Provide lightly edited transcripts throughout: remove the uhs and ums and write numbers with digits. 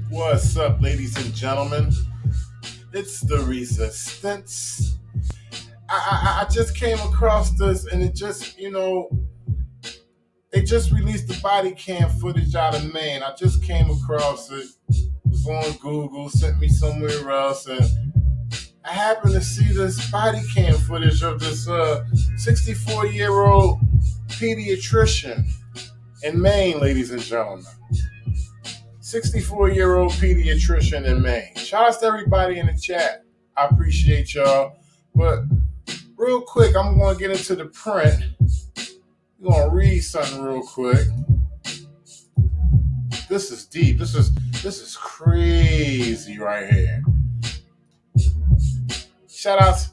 What's up, ladies and gentlemen? It's the Resistance. I just came across this, and it just, they just released the body cam footage out of Maine. I just came across it. It was on Google, sent me somewhere else, and I happened to see this body cam footage of this 64-year-old pediatrician in Maine, ladies and gentlemen. 64-year-old pediatrician in Maine. Shout out to everybody in the chat. I appreciate y'all. But real quick, I'm going to get into the print. I'm going to read something real quick. This is deep. This is crazy right here. Shout out to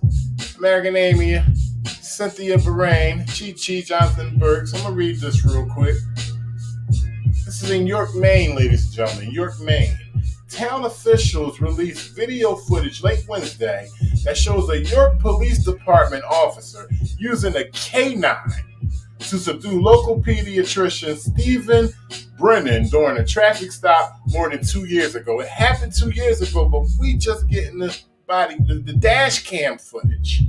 American Amy, Cynthia Brennan, Chi, Jonathan Burks. I'm going to read this real quick. This is in York, Maine, ladies and gentlemen. York, Maine. Town officials released video footage late Wednesday that shows a York Police Department officer using a K-9 to subdue local pediatrician Stephen Brennan during a traffic stop more than 2 years ago. It happened 2 years ago, but we just getting the dash cam footage.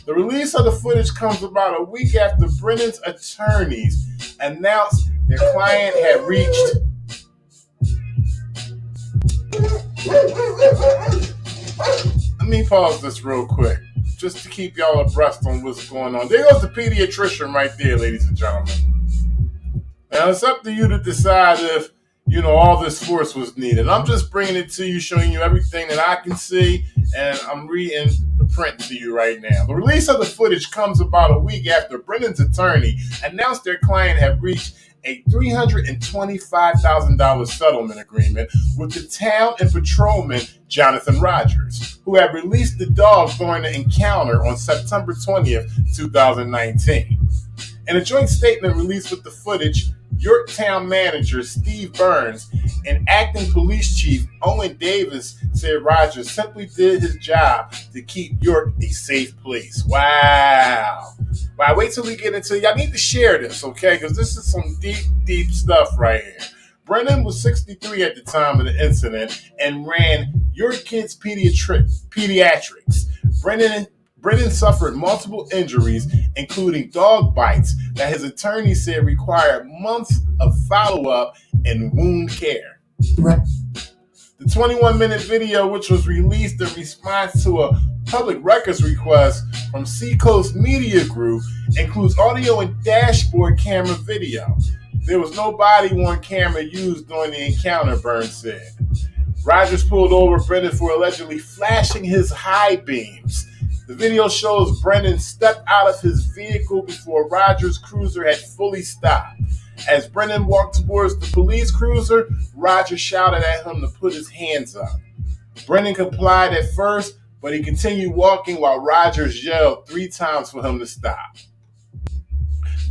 The release of the footage comes about a week after Brennan's attorneys announced their client had reached. Let me pause this real quick, just to keep y'all abreast on what's going on. There goes the pediatrician right there, ladies and gentlemen. Now, it's up to you to decide if, all this force was needed. I'm just bringing it to you, showing you everything that I can see, and I'm reading the print to you right now. The release of the footage comes about a week after Brennan's attorney announced their client had reached a $325,000 settlement agreement with the town and Patrolman Jonathan Rogers, who had released the dog during the encounter on September 20th, 2019. In a joint statement released with the footage, Yorktown manager Steve Burns and acting police chief Owen Davis said Rogers simply did his job to keep York a safe place. Wow. Wait till we get into it. Y'all need to share this, okay? Because this is some deep stuff right here. Brennan was 63 at the time of the incident and ran Yorkids Pediatrics. Brennan suffered multiple injuries, including dog bites that his attorney said required months of follow-up and wound care. The 21-minute video, which was released in response to a public records request from Seacoast Media Group, includes audio and dashboard camera video. There was no body-worn camera used during the encounter, Burns said. Rogers pulled over Brennan for allegedly flashing his high beams. The video shows Brennan stepped out of his vehicle before Rogers' cruiser had fully stopped. As Brennan walked towards the police cruiser, Rogers shouted at him to put his hands up. Brennan complied at first, but he continued walking while Rogers yelled 3 times for him to stop.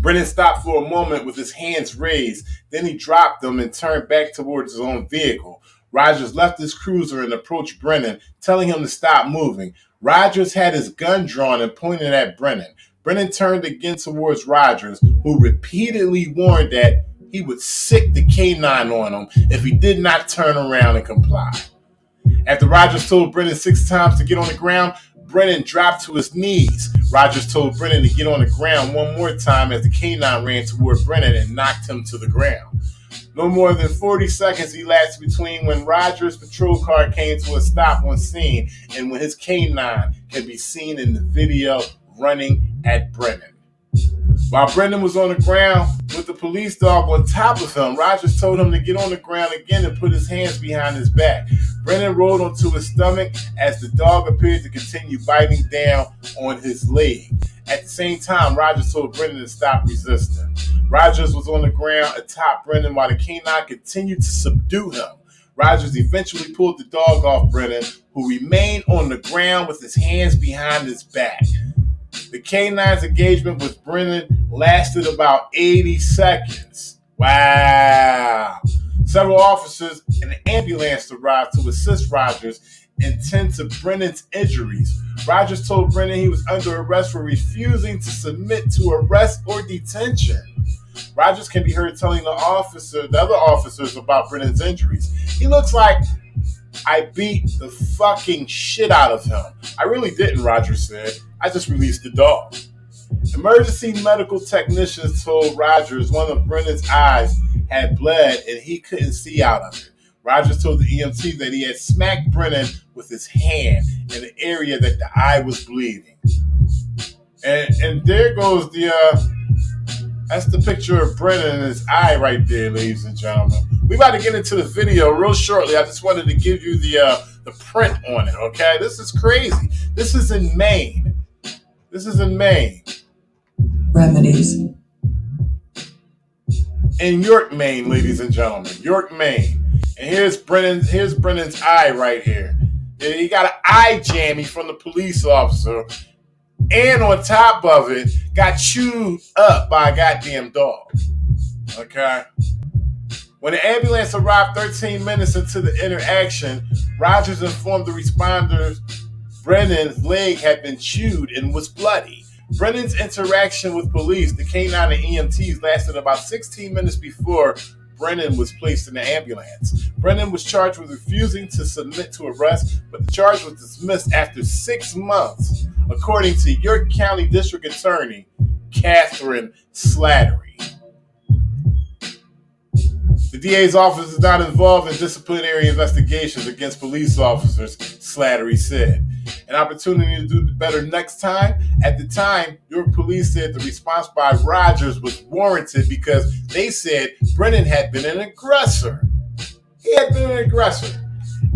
Brennan stopped for a moment with his hands raised, then he dropped them and turned back towards his own vehicle. Rogers left his cruiser and approached Brennan, telling him to stop moving. Rogers had his gun drawn and pointed at Brennan. Brennan turned again towards Rogers, who repeatedly warned that he would sick the K-9 on him if he did not turn around and comply. After Rogers told Brennan 6 times to get on the ground, Brennan dropped to his knees. Rogers told Brennan to get on the ground one more time as the K-9 ran toward Brennan and knocked him to the ground. No more than 40 seconds elapsed between when Rogers' patrol car came to a stop on scene and when his K-9 can be seen in the video running at Brennan. While Brennan was on the ground with the police dog on top of him, Rogers told him to get on the ground again and put his hands behind his back. Brennan rolled onto his stomach as the dog appeared to continue biting down on his leg. At the same time, Rogers told Brennan to stop resisting. Rogers was on the ground atop Brennan while the K-9 continued to subdue him. Rogers eventually pulled the dog off Brennan, who remained on the ground with his hands behind his back. The K-9's engagement with Brennan lasted about 80 seconds. Wow. Several officers and an ambulance arrived to assist Rogers and tend to Brennan's injuries. Rogers told Brennan he was under arrest for refusing to submit to arrest or detention. Rogers can be heard telling the other officers about Brennan's injuries. He looks like, I beat the fucking shit out of him. I really didn't, Rogers said. I just released the dog. Emergency medical technicians told Rogers one of Brennan's eyes had bled and he couldn't see out of it. Rogers told the EMT that he had smacked Brennan with his hand in the area that the eye was bleeding. And there goes that's the picture of Brennan and his eye right there, ladies and gentlemen. We about to get into the video real shortly. I just wanted to give you the print on it, okay? This is crazy. This is in Maine. Remedies. In York, Maine, ladies and gentlemen. York, Maine. And here's Brennan's eye right here. He got an eye jammy from the police officer. And on top of it, got chewed up by a goddamn dog. Okay? When the ambulance arrived 13 minutes into the interaction, Rogers informed the responders Brennan's leg had been chewed and was bloody. Brennan's interaction with police, the K-9 and EMTs, lasted about 16 minutes before Brennan was placed in the ambulance. Brennan was charged with refusing to submit to arrest, but the charge was dismissed after 6 months, according to York County District Attorney Catherine Slattery. The DA's office is not involved in disciplinary investigations against police officers, Slattery said. An opportunity to do better next time. At the time, York police said the response by Rogers was warranted because they said Brennan had been an aggressor. He had been an aggressor.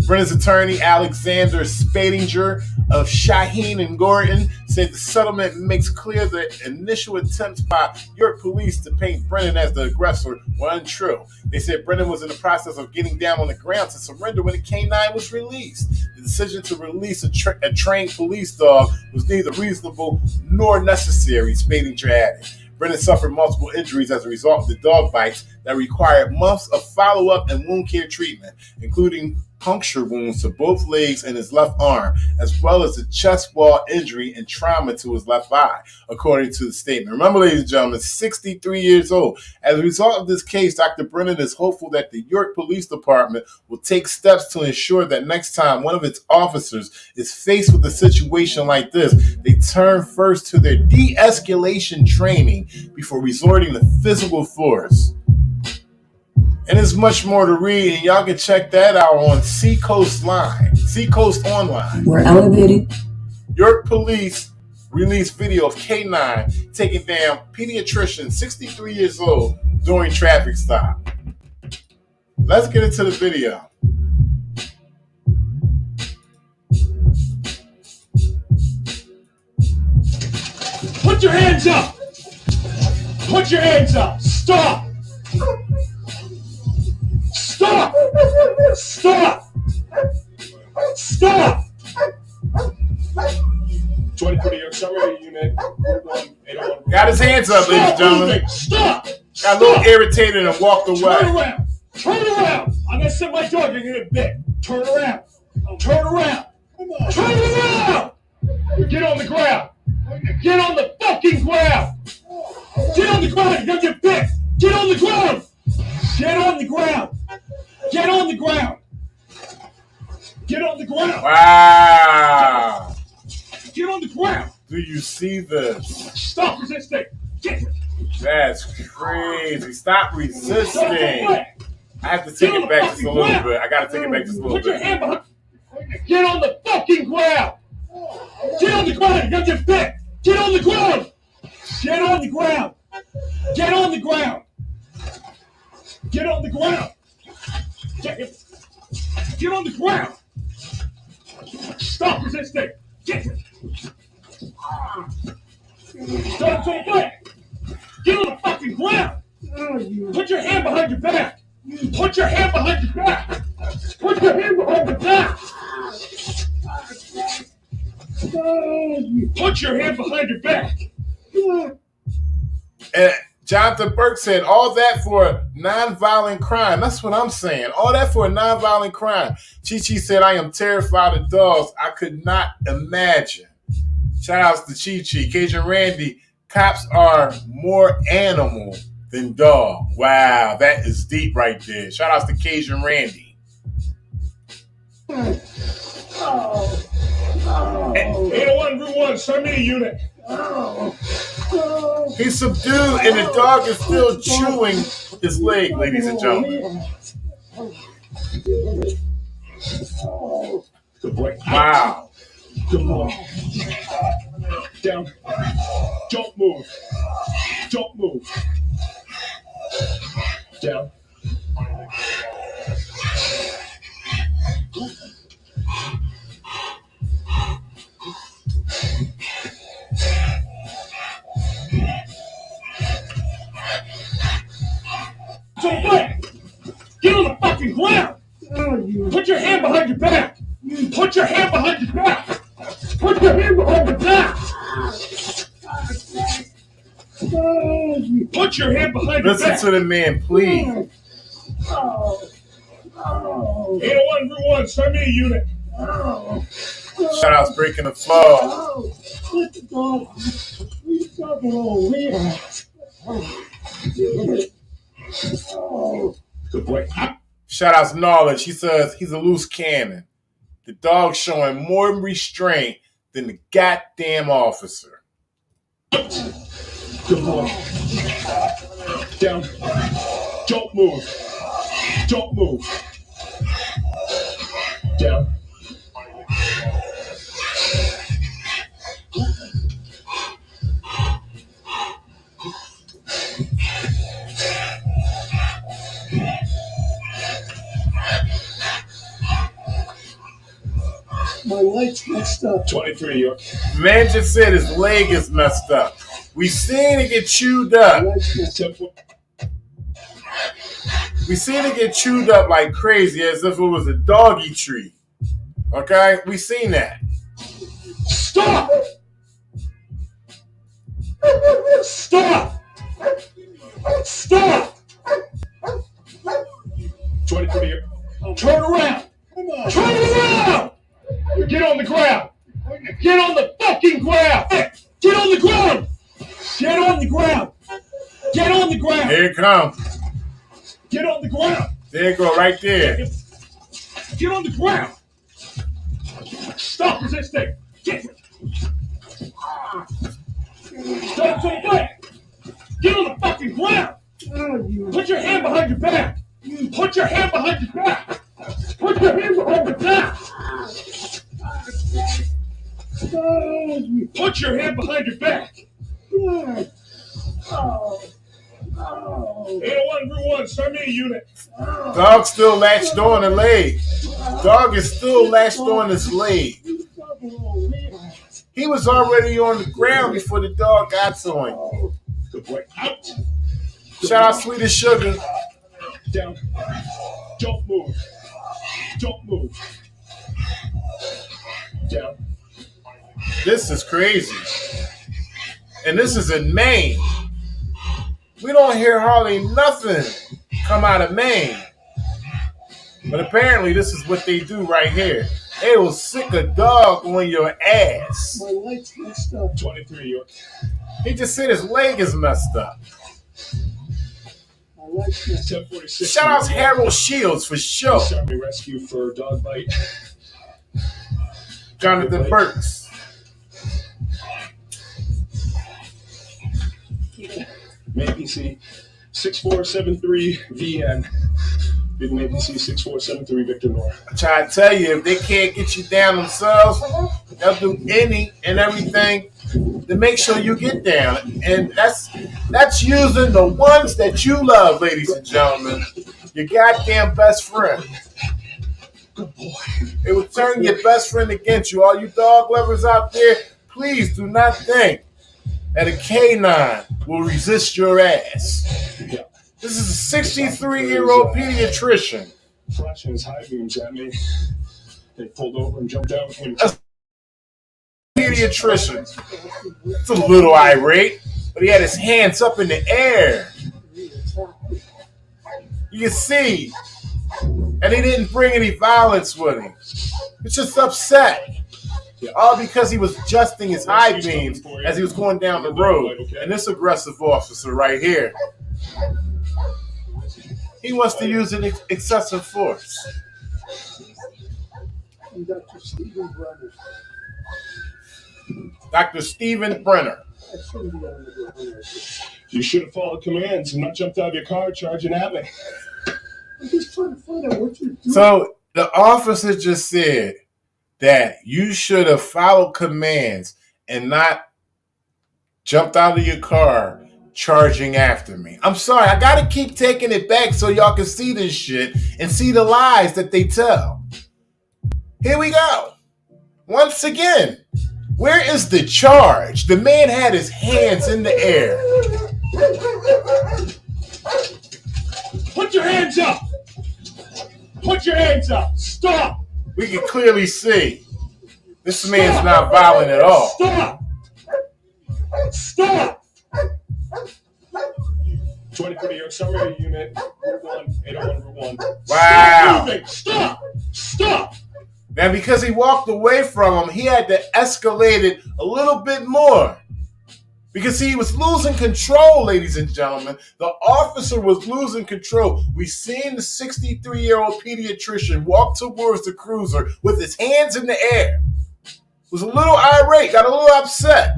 Brennan's attorney, Alexander Spadinger of Shaheen and Gordon, said the settlement makes clear that initial attempts by York police to paint Brennan as the aggressor were untrue. They said Brennan was in the process of getting down on the ground to surrender when the K-9 was released. The decision to release a trained police dog was neither reasonable nor necessary, Spadinger added. Brennan suffered multiple injuries as a result of the dog bites that required months of follow-up and wound care treatment, including puncture wounds to both legs and his left arm, as well as a chest wall injury and trauma to his left eye, according to the statement. Remember, ladies and gentlemen, 63 years old. As a result of this case, Dr. Brennan is hopeful that the York Police Department will take steps to ensure that next time one of its officers is faced with a situation like this, they turn first to their de-escalation training before resorting to physical force. And there's much more to read, and y'all can check that out on Seacoast Online. We're elevating. York police released video of K-9 taking down pediatrician, 63 years old, during traffic stop. Let's get into the video. Put your hands up! Put your hands up! Stop! Stop! Stop! Stop! 20 York Accelerator Unit. Got his hands up, ladies and gentlemen. Stop! Got a little irritated and walked away. Turn around! Turn around! I'm gonna send my dog in here a bit. Turn around! Turn around! Turn around! Get on the ground! Get on the fucking ground! Get on the ground! You're gonna get bit! Get on the ground! Get on the ground! Get on the ground! Get on the ground! Wow! Get on the ground! Do you see this? Stop resisting! Get. That's crazy. Stop resisting. I have to take it back just a little bit. I gotta take it back just a little Put your bit. hand behind. Get on the fucking ground! Get on the ground! You're gonna get bit! Get on the ground! Get on the ground! Get on the ground! Get on the ground! Get on the ground! Stop resisting! Get it! Stop so quick! Get on the fucking ground! Put your hand behind your back! Put your hand behind your back! Put your hand behind your back! Put your hand behind your back! Jonathan Burke said, all that for a nonviolent crime. That's what I'm saying. All that for a nonviolent crime. Chi-Chi said, I am terrified of dogs. I could not imagine. Shout outs to Chi-Chi. Cajun Randy, cops are more animal than dog. Wow, that is deep right there. Shout outs to Cajun Randy. Oh. 801 Route 1, send me a unit. He's subdued and the dog is still chewing his leg, ladies and gentlemen. Good boy. Wow. Good boy. Down. Don't move. Don't move. Down. So what? Get on the fucking ground! Put your hand behind your back! Put your hand behind your back! Put your hand behind your back! Put your hand behind your back! Listen to the man, please. 801 Route 1, send me a unit. Shout outs breaking the floor. Good boy. Shout outs Knowledge. He says he's a loose cannon. The dog's showing more restraint than the goddamn officer. Good boy. Down. Don't move. Don't move. Down. My leg's messed up. 23, York. Man just said his leg is messed up. We seen it get chewed up. We seen it get chewed up like crazy as if it was a doggy treat. Okay? We seen that. Stop! Stop! Stop! 23 here. Turn around! Turn around! Get on the ground! Get on the fucking ground! Get on the ground! Get on the ground! Get on the ground! Here it comes. Get on the ground! There you go, right there. Get on the ground! Stop resisting! Get! Stop so fast! Get on the fucking ground! Put your hand behind your back! Put your hand behind your back! Put your hand behind your back! Put your hand behind your back! 801 Route 1, send me a unit. Dog still latched on the leg. Dog is still latched on his leg. He was already on the ground before the dog got to him. Good boy. Out. Shout out Sweet as Sugar. Down. Don't move. Don't move. Down. This is crazy. And this is in Maine. We don't hear hardly nothing come out of Maine. But apparently this is what they do right here. They will sick a dog on your ass. My leg's messed up. 23, York. He just said his leg is messed up. My leg's messed up. 1046. Shout out to Harold Shields for sure. Army rescue for dog bite. Jonathan Burks. Maine PC 6473 VN. Big Maine PC 6473 Victor Nora. I try to tell you, if they can't get you down themselves, they'll do any and everything to make sure you get down. And that's using the ones that you love, ladies and gentlemen. Your goddamn best friend. Good boy. It will turn your best friend against you. All you dog lovers out there, please do not think that a K-9 will resist your ass. Yeah. This is a 63-year-old pediatrician. Flashing his high beams at me. They pulled over and jumped out. A pediatrician. It's a little irate. but he had his hands up in the air. You can see, and he didn't bring any violence with him. He's just upset. All because he was adjusting his high beams as he was going down the road. And this aggressive officer right here, he wants to use an excessive force. Dr. Stephen Brennan. Dr. Stephen Brennan. You should have followed commands and not jumped out of your car charging at me. I'm just trying to find out what you're doing. So the officer just said that you should have followed commands and not jumped out of your car charging after me. I'm sorry, I gotta keep taking it back so y'all can see this shit and see the lies that they tell. Here we go. Once again, where is the charge? The man had his hands in the air. Put your hands up! Put your hands up! Stop! We can clearly see this man's not violent at all. Stop! Stop! 24 New York Summary Unit, Route 1, 801 Route 1. Wow. Stop! Stop! Stop! Now, because he walked away from him, he had to escalate it a little bit more. Because he was losing control, ladies and gentlemen. The officer was losing control. We seen the 63-year-old pediatrician walk towards the cruiser with his hands in the air. Was a little irate, got a little upset.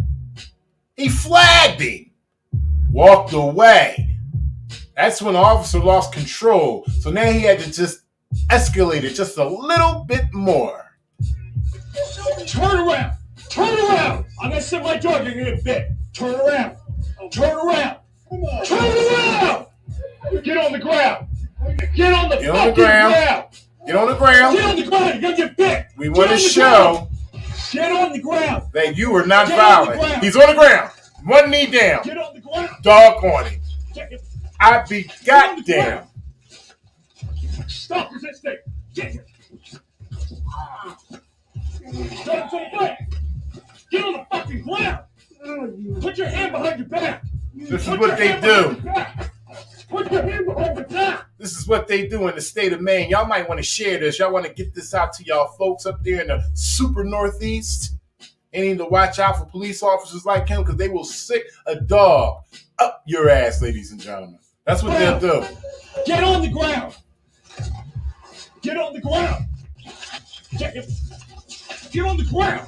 He flagged him, walked away. That's when the officer lost control. So now he had to just escalate it just a little bit more. Turn around! Turn around! I'm gonna set my dog in a bit. Turn around! Turn around! Turn around! Get on the ground! Get on the fucking ground! Get on the ground! Get on the ground! You're gonna get bit! We want to show Get on the ground! that you are not violent. He's on the ground. One knee down. Get on the ground! Dog on him. I be goddamn. Stop resisting! Get here! Don't fight! Get on the fucking ground! Put your hand behind your back! This is what they do. Put your hand behind your back! This is what they do in the state of Maine. Y'all might want to share this. Y'all want to get this out to y'all folks up there in the super northeast. They need to watch out for police officers like him because they will sick a dog up your ass, ladies and gentlemen. That's what they'll do. Get on the ground! Get on the ground! Get on the ground!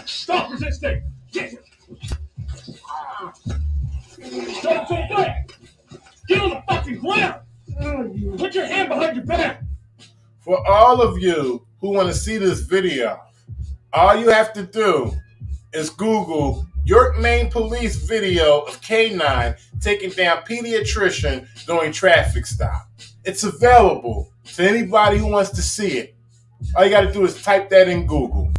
Stop resisting! Get Don't fight! Get on the fucking ground! Put your hand behind your back! For all of you who want to see this video, all you have to do is Google York, Maine police video of K-9 taking down pediatrician during traffic stop. It's available to anybody who wants to see it. All you got to do is type that in Google.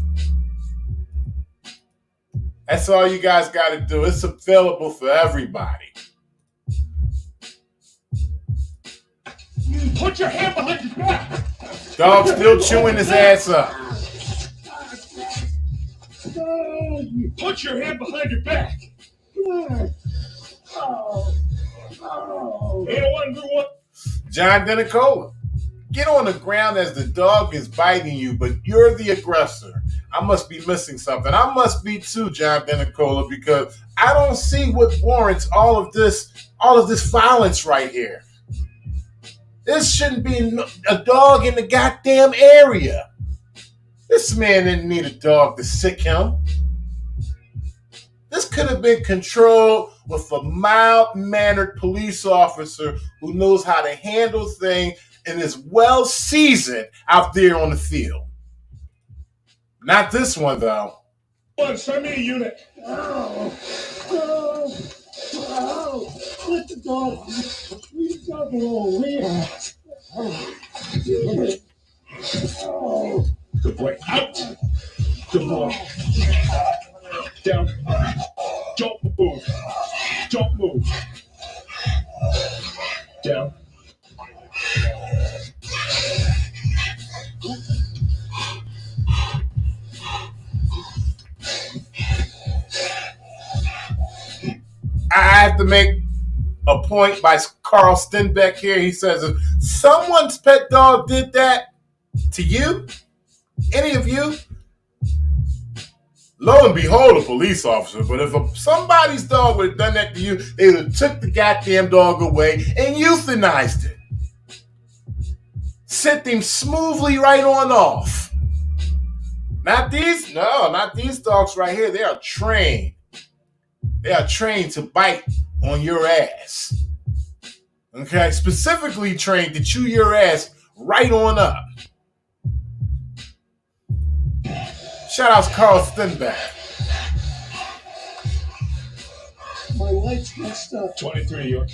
That's all you guys got to do. It's available for everybody. Put your hand behind your back! Dog still chewing his ass up. Put your hand behind your back! 801 Route 1. John Denicola, get on the ground as the dog is biting you, but you're the aggressor. I must be missing something. I must be too, John Denicola, because I don't see what warrants all of this violence right here. This shouldn't be a dog in the goddamn area. This man didn't need a dog to sick him. This could have been controlled with a mild-mannered police officer who knows how to handle things and is well-seasoned out there on the field. Not this one, though. Send me a unit. Let the dog. Leave the dog alone. Good boy. Out. Good boy. Down. Don't move. Don't move. Down. to make a point by Carl Stenbeck here. He says, if someone's pet dog did that to you, any of you, lo and behold, a police officer. But if somebody's dog would have done that to you, they would have took the goddamn dog away and euthanized it. Sent him smoothly right on off. Not these dogs right here. They are trained. They are trained to bite on your ass. Okay? Specifically trained to chew your ass right on up. Shout out to Carl Stenbeck. My light's messed up. 23, York.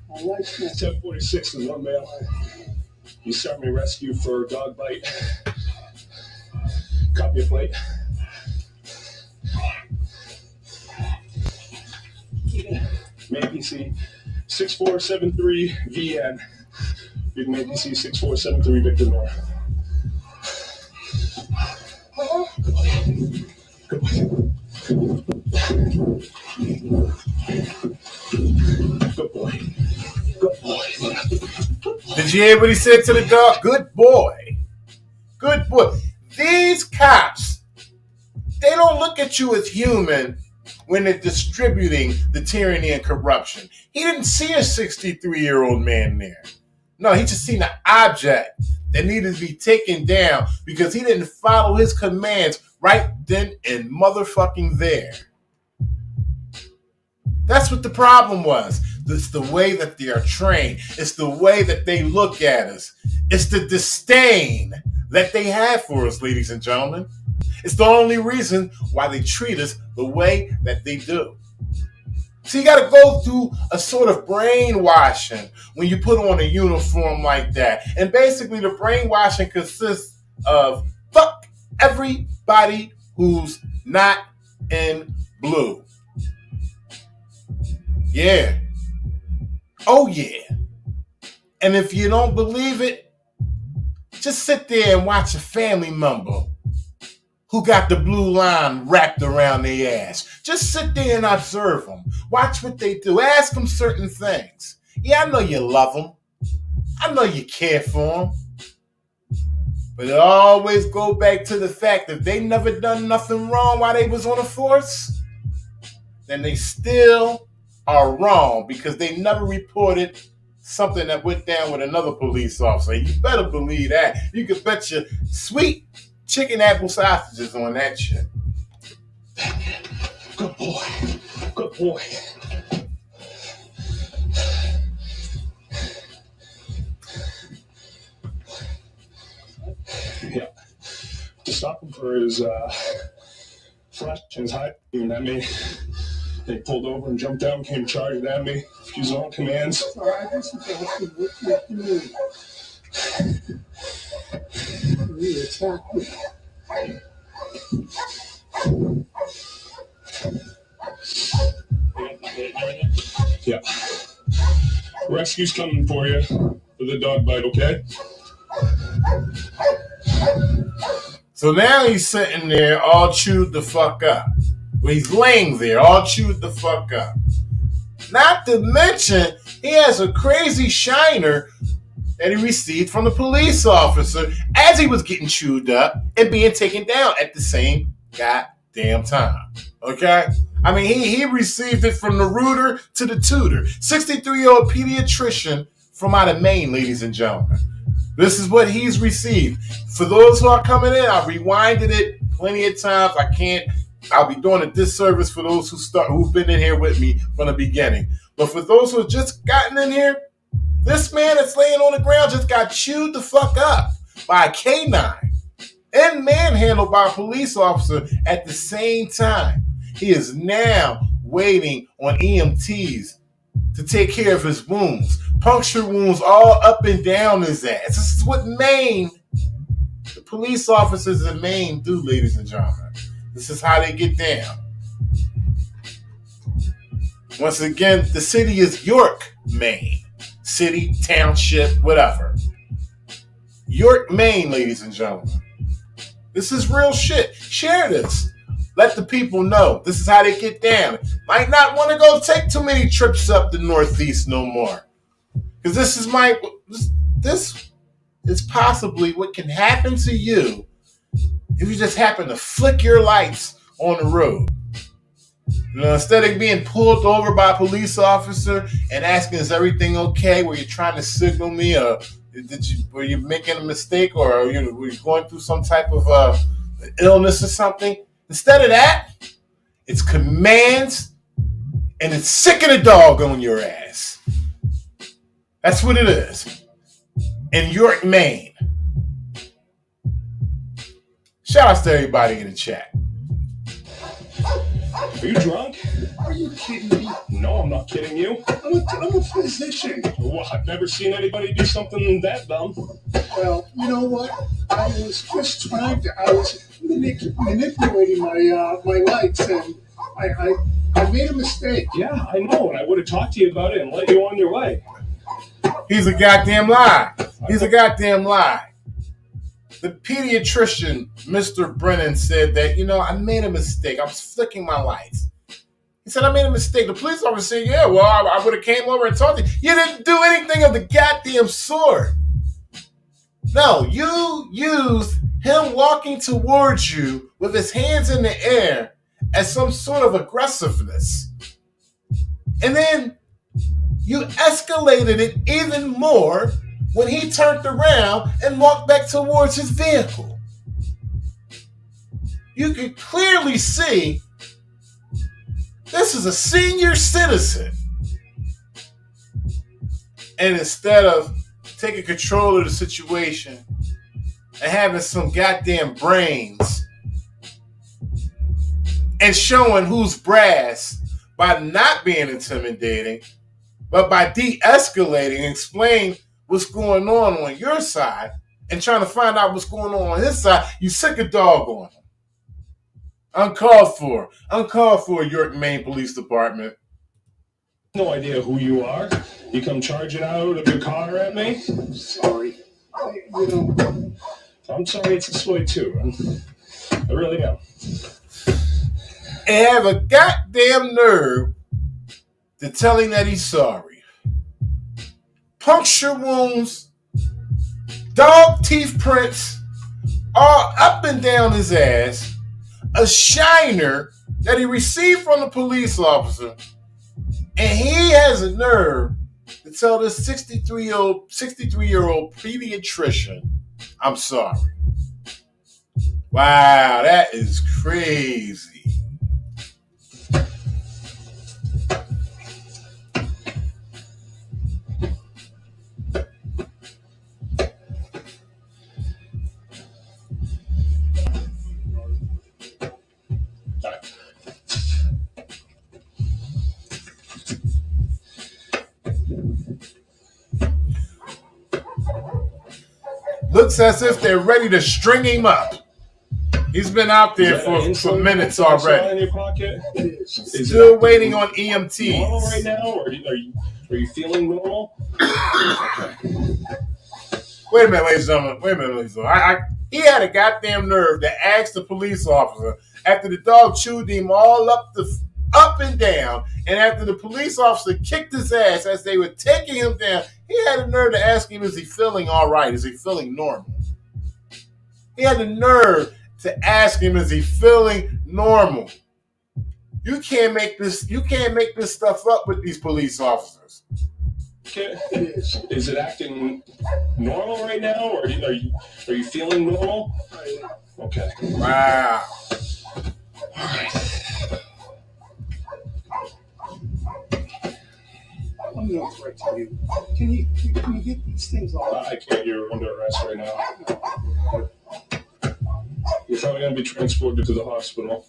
My light's messed up. 1046 is one male. You start me rescue for dog bite. Copy a plate. Maine PC 6473 VN. Big Maine PC 6473 Victor Nora. Good boy. Good boy. Good boy. Did you hear what he said to the dog? Good boy. Good boy. These cops, they don't look at you as human when they're distributing the tyranny and corruption. He didn't see a 63-year-old man there. No, he just seen an object that needed to be taken down because he didn't follow his commands right then and motherfucking there. That's what the problem was. It's the way that they are trained. It's the way that they look at us. It's the disdain that they have for us, ladies and gentlemen. It's the only reason why they treat us the way that they do. So you got to go through a sort of brainwashing when you put on a uniform like that. And basically the brainwashing consists of fuck everybody who's not in blue. Yeah. Oh, yeah. And if you don't believe it, just sit there and watch a family member who got the blue line wrapped around their ass. Just sit there and observe them. Watch what they do. Ask them certain things. Yeah, I know you love them. I know you care for them. But it always go back to the fact that they never done nothing wrong while they was on the force, then they still are wrong because they never reported something that went down with another police officer. You better believe that. You could bet your sweet chicken apple sausages on that shit. Good boy. Good boy. Yeah. To stop him for his flash and his high beam at me. They pulled over and jumped down, came charging at me. His own commands. All right, this is what you're doing. You attacked me. Yeah. Rescue's coming for you for the dog bite, okay? So now he's sitting there all chewed the fuck up. Well, he's laying there all chewed the fuck up. Not to mention, he has a crazy shiner that he received from the police officer as he was getting chewed up and being taken down at the same goddamn time. Okay? I mean, he received it from the rooter to the tutor. 63-year-old pediatrician from out of Maine, ladies and gentlemen. This is what he's received. For those who are coming in, I've rewinded it plenty of times. I'll be doing a disservice for those who've been in here with me from the beginning. But for those who have just gotten in here, this man that's laying on the ground just got chewed the fuck up by a K-9 and manhandled by a police officer at the same time. He is now waiting on EMTs to take care of his wounds. Puncture wounds all up and down his ass. This is what Maine, the police officers in Maine do, ladies and gentlemen. This is how they get down. Once again, the city is York, Maine. City, township, whatever. York, Maine, ladies and gentlemen. This is real shit. Share this Let the people know this is how they get down. Might not want to go take too many trips up the Northeast no more. Because this is possibly what can happen to you if you just happen to flick your lights on the road. Instead of being pulled over by a police officer and asking, is everything okay? Were you trying to signal me, or were you making a mistake, or were you going through some type of illness or something? Instead of that, it's commands and it's sicking a dog on your ass. That's what it is. In York, Maine. Shout outs to everybody in the chat. Are you drunk? Are you kidding me? No, I'm not kidding you. I'm a physician. Well, I've never seen anybody do something that dumb. Well, you know what? I was just I was manipulating my lights, and I made a mistake. Yeah, I know, and I would have talked to you about it and let you on your way. He's a goddamn lie. He's a goddamn lie. The pediatrician, Mr. Brennan, said that, I made a mistake. I was flicking my lights. He said, I made a mistake. The police officer said, yeah, well, I would have came over and told you. You didn't do anything of the goddamn sort. No, you used him walking towards you with his hands in the air as some sort of aggressiveness. And then you escalated it even more when he turned around and walked back towards his vehicle. You could clearly see this is a senior citizen. And instead of taking control of the situation and having some goddamn brains and showing who's brass by not being intimidating, but by de-escalating and explain what's going on your side and trying to find out what's going on his side, you sick a dog on him. Uncalled for. Uncalled for, York, Maine Police Department. No idea who you are. You come charging out of your car at me? I'm sorry. I'm sorry it's this way too. I really am. And have a goddamn nerve to tell him that he's sorry. Puncture wounds, dog teeth prints, all up and down his ass, a shiner that he received from the police officer, and he has a nerve to tell this 63-year-old pediatrician, I'm sorry. Wow, that is crazy. Looks as if they're ready to string him up. He's been out there for minutes already. In your pocket? Still waiting on EMTs. Normal right now, or are you feeling normal? Wait a minute, ladies and gentlemen. He had a goddamn nerve to ask the police officer after the dog chewed him all up and down, and after the police officer kicked his ass as they were taking him down, he had a nerve to ask him, is he feeling all right? Is he feeling normal? He had the nerve to ask him, is he feeling normal? You can't make this stuff up with these police officers. Is it acting normal right now, or are you feeling normal? Okay. Wow. All right. I'm going to threat to you. Can you get these things off? I can't. You're under arrest right now. You're probably going to be transported to the hospital.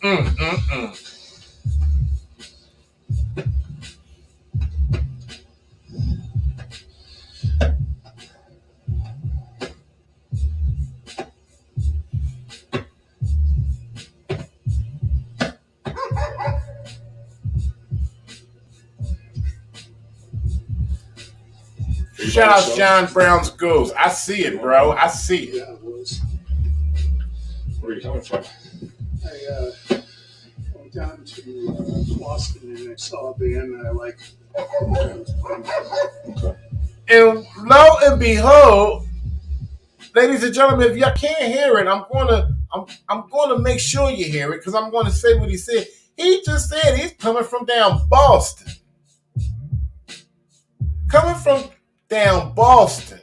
Shout out John Brown's Ghost. I see it, bro. I see it. Yeah, it was. Where are you coming from? down to Boston and I saw a band that I like. Okay. And lo and behold, ladies and gentlemen, if y'all can't hear it, I'm gonna make sure you hear it because I'm gonna say what he said. He just said he's coming from down Boston. Coming from down Boston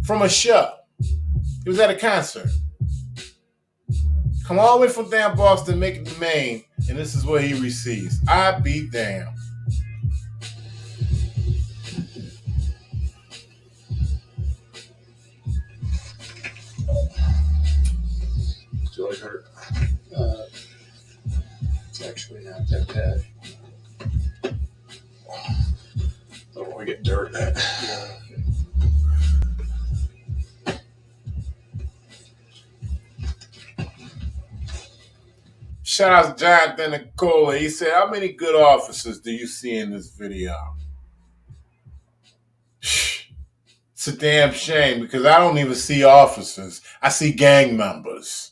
from a show. He was at a concert. Come all the way from down Boston, make it to Maine, and this is what he receives. I be damned. Do you like her? It's actually not that bad. Don't want to get dirt in it. Yeah. Shout out to Jonathan Nicola. He said, how many good officers do you see in this video? It's a damn shame because I don't even see officers. I see gang members.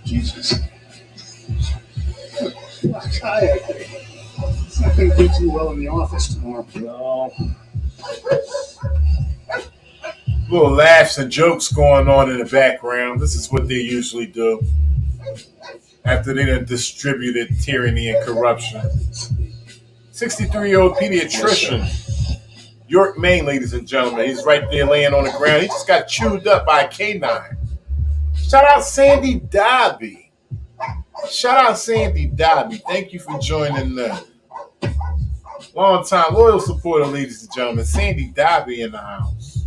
Jesus. I think. It's not going to do too well in the office tomorrow. No. Little laughs and jokes going on in the background. This is what they usually do after they done distributed tyranny and corruption. 63-year-old pediatrician, York, Maine, ladies and gentlemen. He's right there laying on the ground. He just got chewed up by a K-9. Shout out Sandy Dobby. Shout out Sandy Dobby. Thank you for joining the long time loyal supporter, ladies and gentlemen. Sandy Dobby in the house.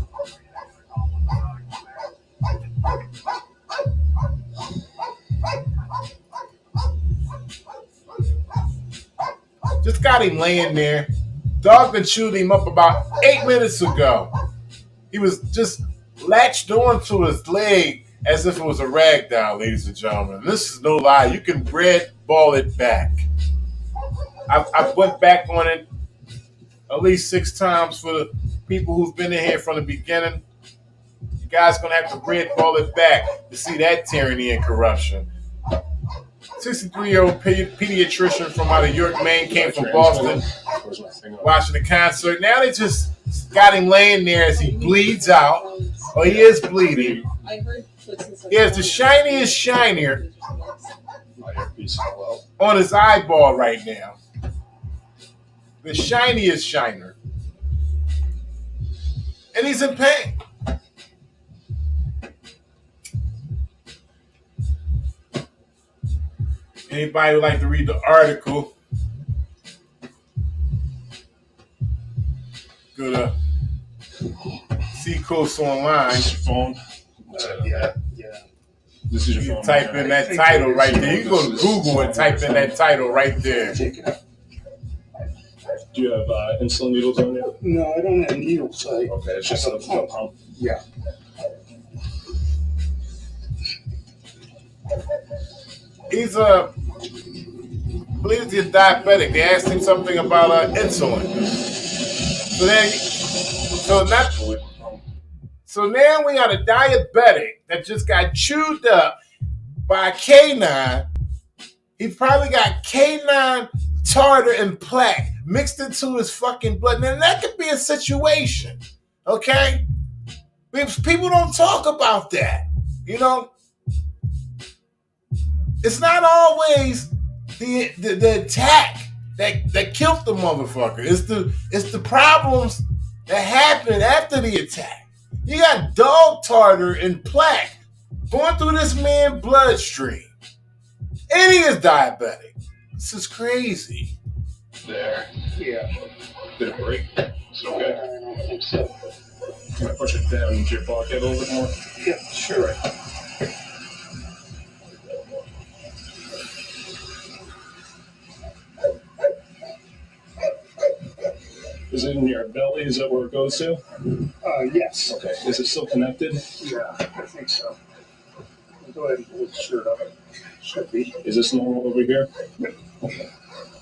Just got him laying there. Dog that chewed him up about 8 minutes ago. He was just latched onto his leg as if it was a rag doll, ladies and gentlemen. This is no lie. You can red ball it back. I went back on it at least 6 times for the people who've been in here from the beginning. You guys gonna have to red ball it back to see that tyranny and corruption. 63-year-old pediatrician from out of York, Maine, came from Boston, watching the concert. Now they just got him laying there as he bleeds out. Oh, he is bleeding. He has the shiniest shiner on his eyeball right now. The shiniest shiner. And he's in pain. Anybody would like to read the article, go to Seacoast Online. This is your phone? Yeah. This is your You phone. type in that title right there. You can go to Google and type in that title right there. Take it up. Do you have insulin needles on you? No, I don't have needles. Okay, it's just a pump. Yeah. He's I believe he's diabetic. They asked him something about insulin. So now we got a diabetic that just got chewed up by a K-9. He probably got K-9 tartar and plaque mixed into his fucking blood. Now that could be a situation, okay? Because people don't talk about that, you know? It's not always the attack that killed the motherfucker. It's the problems that happen after the attack. You got dog tartar and plaque going through this man's bloodstream. And he is diabetic. This is crazy. There. Yeah. Did it break? It's I okay. don't think so. Can I push it down into your pocket a little bit more? Yeah, sure. Is it in your Is that where it goes to? Yes. Okay. Is it still connected? Yeah, I think so. Go ahead and pull the shirt up. Should be. Is this normal over here? Okay.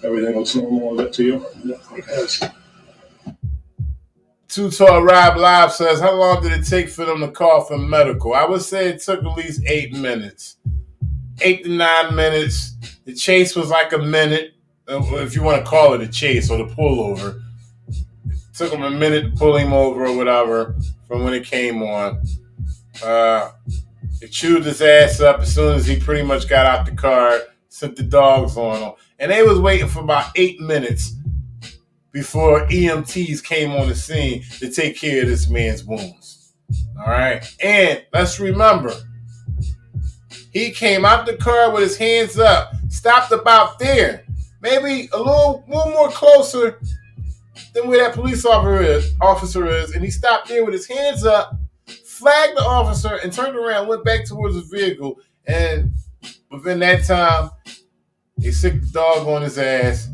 Everything looks normal to you? Yeah, it does. Too Tall Rob Live says, how long did it take for them to call for medical? I would say it took at least 8 minutes. 8 to 9 minutes. The chase was like a minute, if you want to call it a chase or the pullover. It took them a minute to pull him over or whatever from when it came on. They chewed his ass up as soon as he pretty much got out the car, sent the dogs on him. And they was waiting for about 8 minutes before EMTs came on the scene to take care of this man's wounds. All right? And let's remember, he came out the car with his hands up, stopped about there, maybe a little more closer than where that police officer is, and he stopped there with his hands up, flagged the officer, and turned around, went back towards his vehicle, and within that time, they sicked the dog on his ass.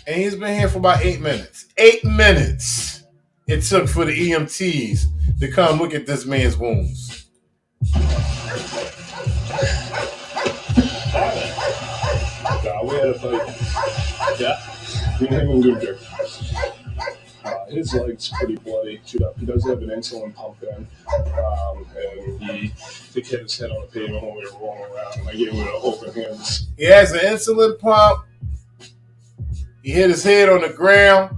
And he's been here for about 8 minutes. 8 minutes it took for the EMTs to come look at this man's wounds. We had a fight. Yeah. Me and him and Gunther. His leg's pretty bloody, chewed up. He does have an insulin pump in. And he hit his head on the pavement when we were rolling around. And I gave him an open hands. He has an insulin pump. He hit his head on the ground,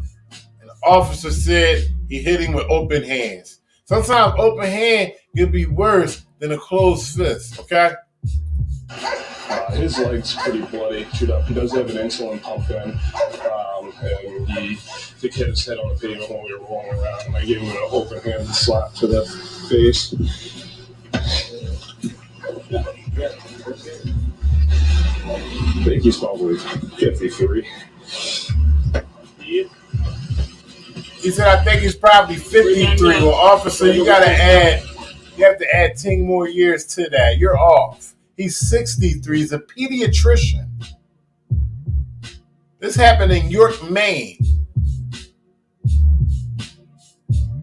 and the officer said he hit him with open hands. Sometimes open hand can be worse than a closed fist, okay? His leg's pretty bloody, chewed up. He does have an insulin pump in. And he hit his head on the pavement when we were rolling around. And I gave him an open hand slap to the face. I think he's probably 53. He said, I think he's probably 53. Well, officer, you have to add 10 more years to that. You're off. He's 63. He's a pediatrician. This happened in York, Maine.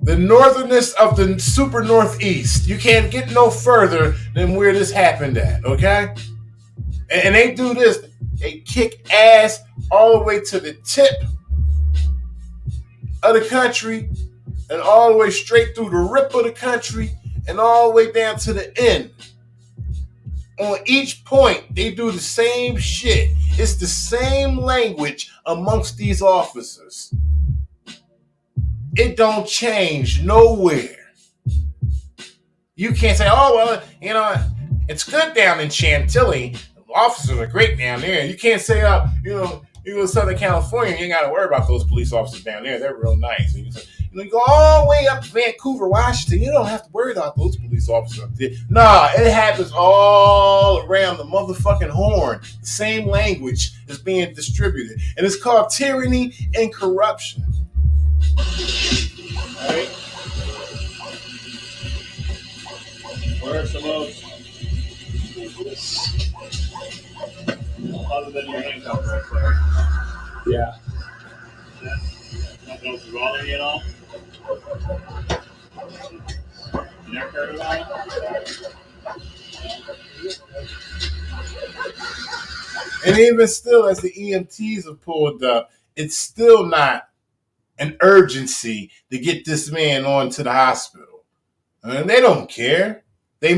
The northernest of the super northeast. You can't get no further than where this happened at, okay? And they do this. They kick ass all the way to the tip of the country and all the way straight through the rip of the country and all the way down to the end. On each point, they do the same shit. It's the same language amongst these officers. It don't change nowhere. You can't say, oh, well, you know, it's good down in Chantilly. The officers are great down there. You can't say, you go to Southern California, you ain't got to worry about those police officers down there. They're real nice. You go all the way up to Vancouver, Washington. You don't have to worry about those police officers up there. Nah, it happens all around the motherfucking horn. The same language is being distributed. And it's called tyranny and corruption. All right? What are some of other than your handcuff right there? Yeah. Nothing else is bothering you at all? You never heard about it? And even still, as the EMTs have pulled up, it's still not an urgency to get this man on to the hospital. And they don't care. They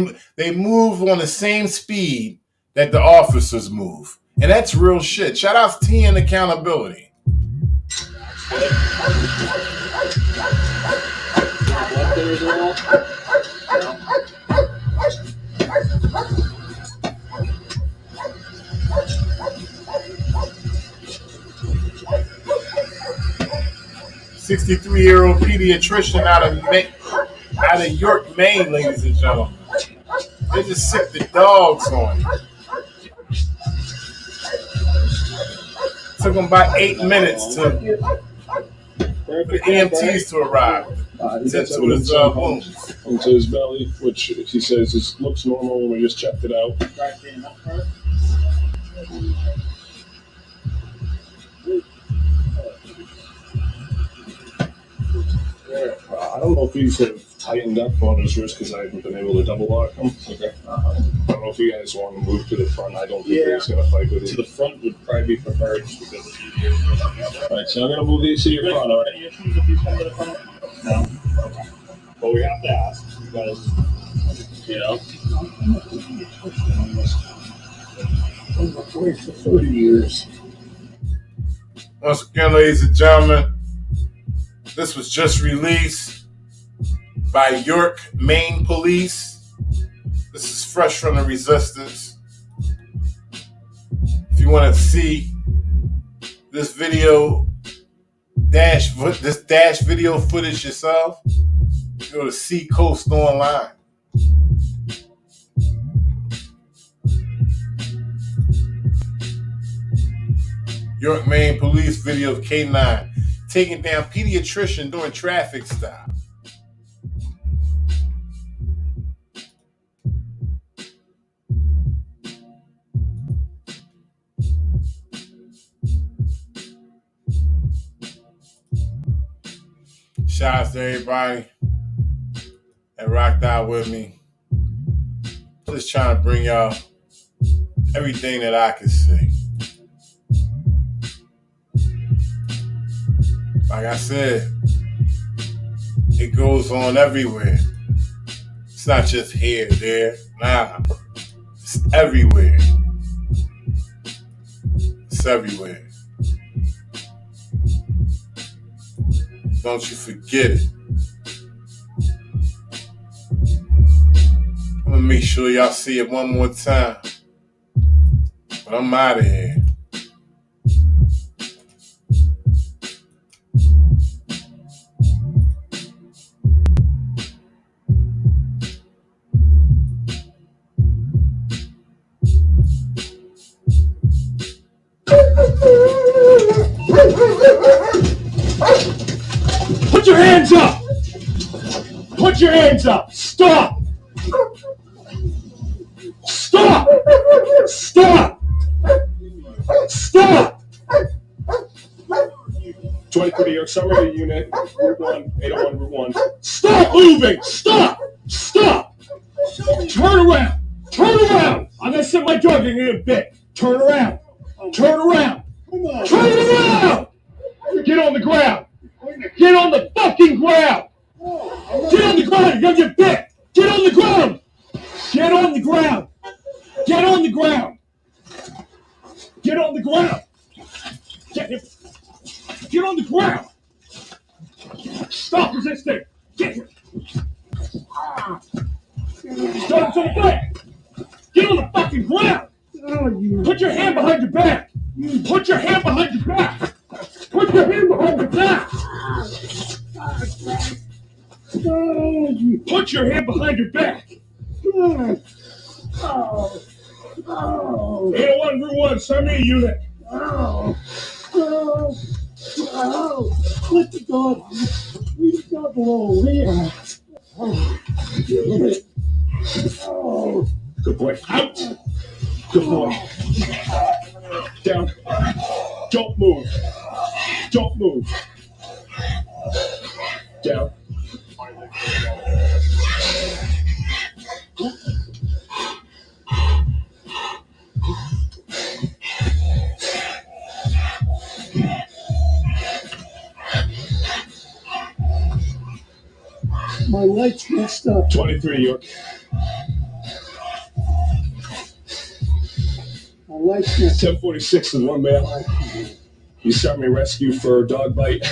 move on the same speed that the officers move. And that's real shit. Shout out to T and accountability. "63-year-old pediatrician out of York, Maine, ladies and gentlemen. They just sicked the dogs on him. Took them about 8 minutes for the EMTs to arrive. To his wounds. Into his belly, which he says looks normal when we just checked it out. I don't know if these have tightened up on his wrist because I haven't been able to double lock them. Okay. I don't know if you guys want to move to the front. I don't think he's going to fight with you. To the front would probably be preferred because it's easier. All right, so I'm going to move these to your front, all right? Any issues if you come to the front? No? Okay. But we have to ask because, you know. I'm a boy for 30 years. Once again, ladies and gentlemen, this was just released by York, Maine police. This is fresh from the Resistance. If you want to see this video dash video footage yourself, go to Seacoast Online. York, Maine police video of K-9 taking down pediatrician during traffic stop. Shout out to everybody that rocked out with me. Just trying to bring y'all everything that I can see. Like I said, it goes on everywhere. It's not just here, there. Nah, it's everywhere. It's everywhere. Don't you forget it. I'm gonna make sure y'all see it one more time. But I'm out of here. Put your hands up! Put your hands up! Stop! Stop! Stop! Stop! 23 York, summary unit, Route 1, 801, Route 1. Stop moving! Stop! Stop! Turn around! Turn around! I'm gonna send my dog in a bit. Turn around! Turn around! Turn around! Get on the ground! Get on the fucking ground! Get on the ground! You're gonna get bit! Get on the ground! Get on the ground! Get on the ground! Get on the ground! Get on the ground! Stop resisting! Get here! Stop to the back! Get on the fucking ground! Put your hand behind your back! Put your hand behind your back! Put your hand behind your back! Put your hand behind your back! 801 Route 1, send me a unit! Let the dog. Leave the dog alone. Good boy. Out. Good boy. Down. Don't move. Don't move. Down. My light's messed up. 23 York. My light's messed up. 1046 is one male. You start me rescue for dog bite.